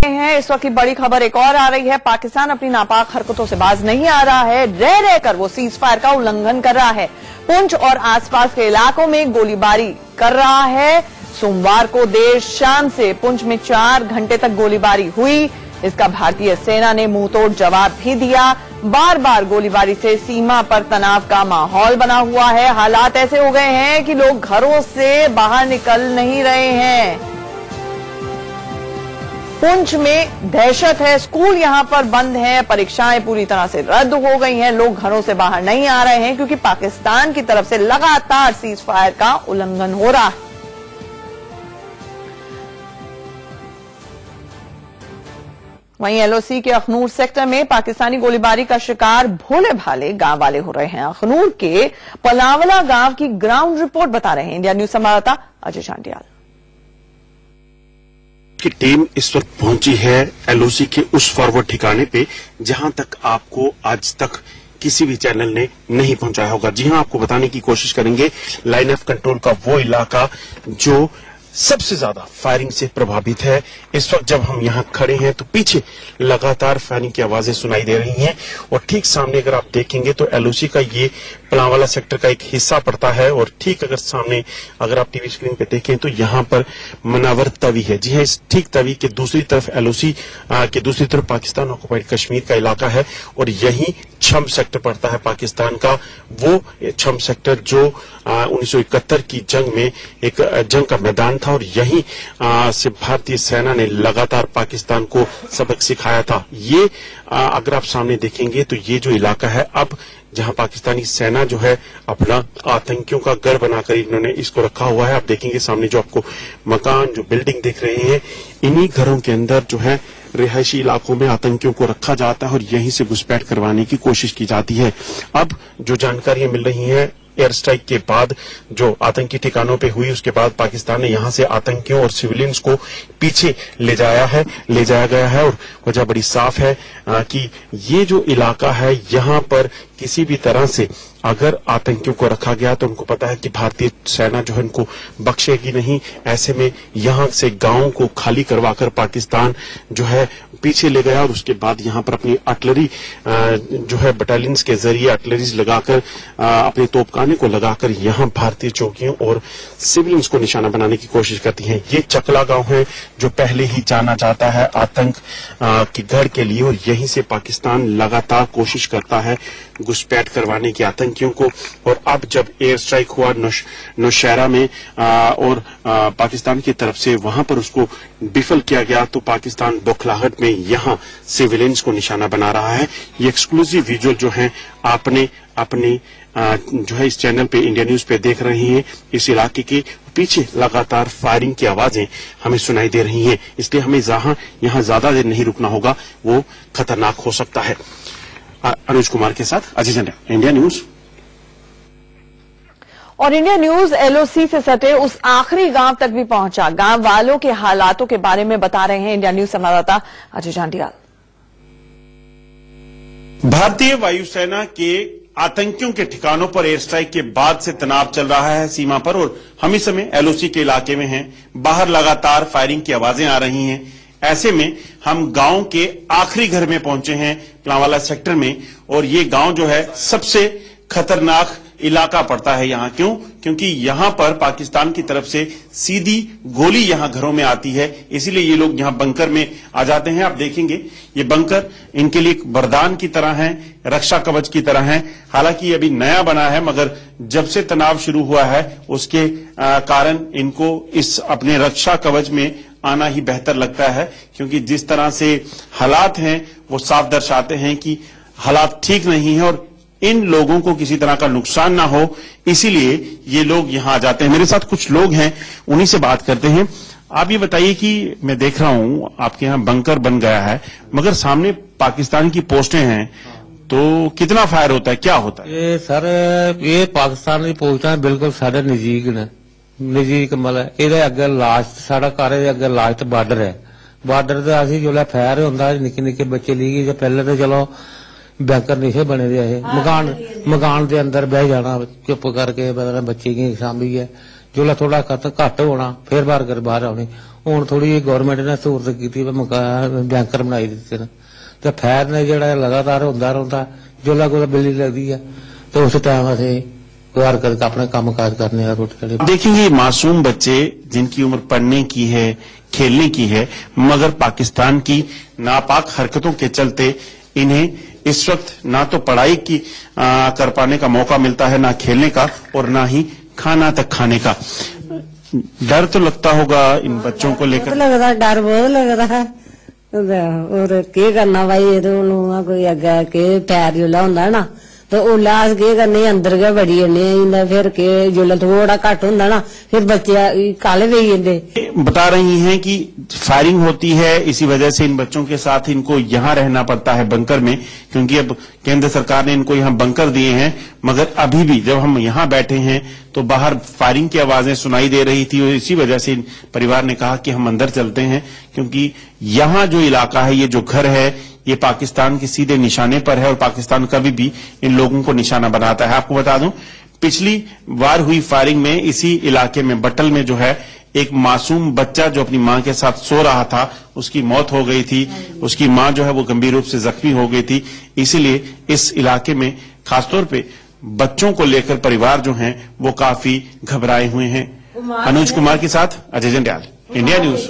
हैं। इस वक्त की बड़ी खबर एक और आ रही है। पाकिस्तान अपनी नापाक हरकतों से बाज नहीं आ रहा है। रह रहकर वो सीज फायर का उल्लंघन कर रहा है। पुंछ और आसपास के इलाकों में गोलीबारी कर रहा है। सोमवार को देर शाम से पुंछ में 4 घंटे तक गोलीबारी हुई। इसका भारतीय सेना ने मुंहतोड़ जवाब भी दिया। बार बार गोलीबारी से सीमा पर तनाव का माहौल बना हुआ है। हालात ऐसे हो गए हैं कि लोग घरों से बाहर निकल नहीं रहे हैं। पुंछ में दहशत है। स्कूल यहां पर बंद हैं, परीक्षाएं पूरी तरह से रद्द हो गई हैं। लोग घरों से बाहर नहीं आ रहे हैं क्योंकि पाकिस्तान की तरफ से लगातार सीज फायर का उल्लंघन हो रहा है। वहीं एलओसी के अखनूर सेक्टर में पाकिस्तानी गोलीबारी का शिकार भोले भाले गांव वाले हो रहे हैं। अखनूर के पलावला गांव की ग्राउंड रिपोर्ट बता रहे हैं इंडिया न्यूज संवाददाता अजय चांडियाल की टीम इस वक्त पहुंची है एलओसी के उस फॉरवर्ड ठिकाने पे जहां तक आपको आज तक किसी भी चैनल ने नहीं पहुंचाया होगा। जी हां, आपको बताने की कोशिश करेंगे लाइन ऑफ कंट्रोल का वो इलाका जो सबसे ज्यादा फायरिंग से प्रभावित है। इस वक्त जब हम यहाँ खड़े हैं तो पीछे लगातार फायरिंग की आवाजें सुनाई दे रही हैं और ठीक सामने अगर आप देखेंगे तो एलओसी का ये पलावाला सेक्टर का एक हिस्सा पड़ता है और ठीक अगर सामने अगर आप टीवी स्क्रीन पे देखें तो यहाँ पर मनावर तवी है। जी हाँ, इस ठीक तवी के दूसरी तरफ एलओसी के दूसरी तरफ पाकिस्तान ऑक्युपाइड कश्मीर का इलाका है और यही छम सेक्टर पड़ता है पाकिस्तान का। वो छम सेक्टर जो 1971 की जंग में एक जंग का मैदान था और यहीं से भारतीय सेना ने लगातार पाकिस्तान को सबक सिखाया था। ये अगर आप सामने देखेंगे तो ये जो इलाका है अब जहां पाकिस्तानी सेना जो है अपना आतंकियों का गढ़ बनाकर इन्होंने इसको रखा हुआ है। आप देखेंगे सामने जो आपको मकान जो बिल्डिंग दिख रहे हैं, इन्हीं घरों के अंदर जो है रिहायशी इलाकों में आतंकियों को रखा जाता है और यहीं से घुसपैठ करवाने की कोशिश की जाती है। अब जो जानकारियां मिल रही हैं एयर स्ट्राइक के बाद जो आतंकी ठिकानों पे हुई उसके बाद पाकिस्तान ने यहां से आतंकियों और सिविलियंस को पीछे ले जाया गया है और वजह बड़ी साफ है कि ये जो इलाका है यहाँ पर किसी भी तरह से अगर आतंकियों को रखा गया तो उनको पता है कि भारतीय सेना जो है उनको बख्शेगी नहीं। ऐसे में यहां से गांवों को खाली करवाकर पाकिस्तान जो है पीछे ले गया और उसके बाद यहां पर अपनी आर्टिलरी जो है बटालियंस के जरिए आर्टिलरीज लगाकर अपने तोपखाने को लगाकर यहां भारतीय चौकियों और सिविलियंस को निशाना बनाने की कोशिश करती हैं। ये चकला गांव है जो पहले ही जाना जाता है आतंक की गढ़ के लिए और यहीं से पाकिस्तान लगातार कोशिश करता है घुसपैठ करवाने की आतंकियों को। और अब जब एयर स्ट्राइक हुआ नौशहरा में और पाकिस्तान की तरफ से वहां पर उसको विफल किया गया तो पाकिस्तान बौखलाहट में यहां सिविलियंस को निशाना बना रहा है। ये एक्सक्लूसिव विजुअल जो है आपने अपने जो है इस चैनल पे इंडिया न्यूज पे देख रहे हैं। इस इलाके के पीछे लगातार फायरिंग की आवाजें हमें सुनाई दे रही हैं, इसलिए हमें यहाँ ज्यादा देर नहीं रुकना होगा, वो खतरनाक हो सकता है। अनुज कुमार के साथ अजय चंद्र, इंडिया न्यूज। और इंडिया न्यूज एलओसी से सटे उस आखिरी गांव तक भी पहुंचा। गांव वालों के हालातों के बारे में बता रहे हैं इंडिया न्यूज संवाददाता अजय चांडियाल। भारतीय वायुसेना के आतंकियों के ठिकानों पर एयर स्ट्राइक के बाद से तनाव चल रहा है सीमा पर और हम इस समय एलओसी के इलाके में हैं। बाहर लगातार फायरिंग की आवाजें आ रही हैं। ऐसे में हम गांव के आखिरी घर में पहुंचे हैं पलावाला सेक्टर में और ये गांव जो है सबसे खतरनाक इलाका पड़ता है यहाँ। क्योंकि यहाँ पर पाकिस्तान की तरफ से सीधी गोली यहाँ घरों में आती है, इसीलिए ये लोग यहाँ बंकर में आ जाते हैं। आप देखेंगे ये बंकर इनके लिए एक वरदान की तरह है, रक्षा कवच की तरह है। हालांकि ये अभी नया बना है मगर जब से तनाव शुरू हुआ है उसके कारण इनको इस अपने रक्षा कवच में आना ही बेहतर लगता है, क्योंकि जिस तरह से हालात हैं वो साफ दर्शाते हैं कि हालात ठीक नहीं है और इन लोगों को किसी तरह का नुकसान ना हो, इसीलिए ये लोग यहां आ जाते हैं। मेरे साथ कुछ लोग हैं, उन्हीं से बात करते हैं। आप ये बताइए कि मैं देख रहा हूं आपके यहाँ बंकर बन गया है मगर सामने पाकिस्तान की पोस्टें हैं, तो कितना फायर होता है, क्या होता है? ये सर ये पाकिस्तान की पोस्टें बिल्कुल साढ़े नजदीक ने, नजदीक मतलब ये अगे लास्ट साढ़ा घर अगे लास्ट बार्डर है। बार्डर से असं जो फायर होंगे निके निके बच्चे ली गए पहले तो चलो बैंकर नहीं बने दे मकान के अंदर बह जाना चुप करके मतलब बच्चे की सांभी है जो थोड़ा घट होना फिर बार कर बाहर आने ਹੁਣ ਥੋੜੀ ਗਵਰਨਮੈਂਟ ਨੇ ਸਹੂਲਤ ਕੀਤੀ ਵੀ ਮਕਾਨ ਬੈਂਕਰ ਬਣਾਈ ਦਿੱਤੇ ਨੇ ਤੇ ਫੈਰ ਨੇ ਜਿਹੜਾ ਲਗਾਤਾਰ ਹੁੰਦਾ ਰਹਿੰਦਾ ਜੋਲਾ ਕੋਲ ਬਿਜਲੀ लगती है तो उस टाइम ਅਸੀਂ गुजार करके अपने काम काज करने का रोटी। देखेंगे मासूम बच्चे जिनकी उम्र पढ़ने की है, खेलने की है, मगर पाकिस्तान की नापाक हरकतों के चलते इन्हें इस वक्त ना तो पढ़ाई की कर पाने का मौका मिलता है, ना खेलने का और ना ही खाना तक खाने का। डर तो लगता होगा इन बच्चों को लेकर? लगता डर बहुत लग रहा है और क्या करना भाई, तो कोई अगे के पैर जुला होंगे ना तो ओला अस के करने अंदर गै बड़ी जन्ने, फिर के जुल्ले थोड़ा घट होंदा ना फिर बच्चे काले पेई जंदे। बता रही हैं कि फायरिंग होती है, इसी वजह से इन बच्चों के साथ इनको यहाँ रहना पड़ता है बंकर में, क्योंकि अब केंद्र सरकार ने इनको यहाँ बंकर दिए हैं। मगर अभी भी जब हम यहाँ बैठे हैं तो बाहर फायरिंग की आवाजें सुनाई दे रही थी और इसी वजह से परिवार ने कहा कि हम अंदर चलते हैं, क्योंकि यहाँ जो इलाका है, ये जो घर है, ये पाकिस्तान के सीधे निशाने पर है और पाकिस्तान कभी भी इन लोगों को निशाना बनाता है। आपको बता दूं, पिछली बार हुई फायरिंग में इसी इलाके में बटल में जो है एक मासूम बच्चा जो अपनी मां के साथ सो रहा था, उसकी मौत हो गई थी। उसकी मां जो है वो गंभीर रूप से जख्मी हो गई थी। इसीलिए इस इलाके में खासतौर पे बच्चों को लेकर परिवार जो हैं वो काफी घबराए हुए हैं। अनुज कुमार के साथ अजय जंडियाल, इंडिया न्यूज।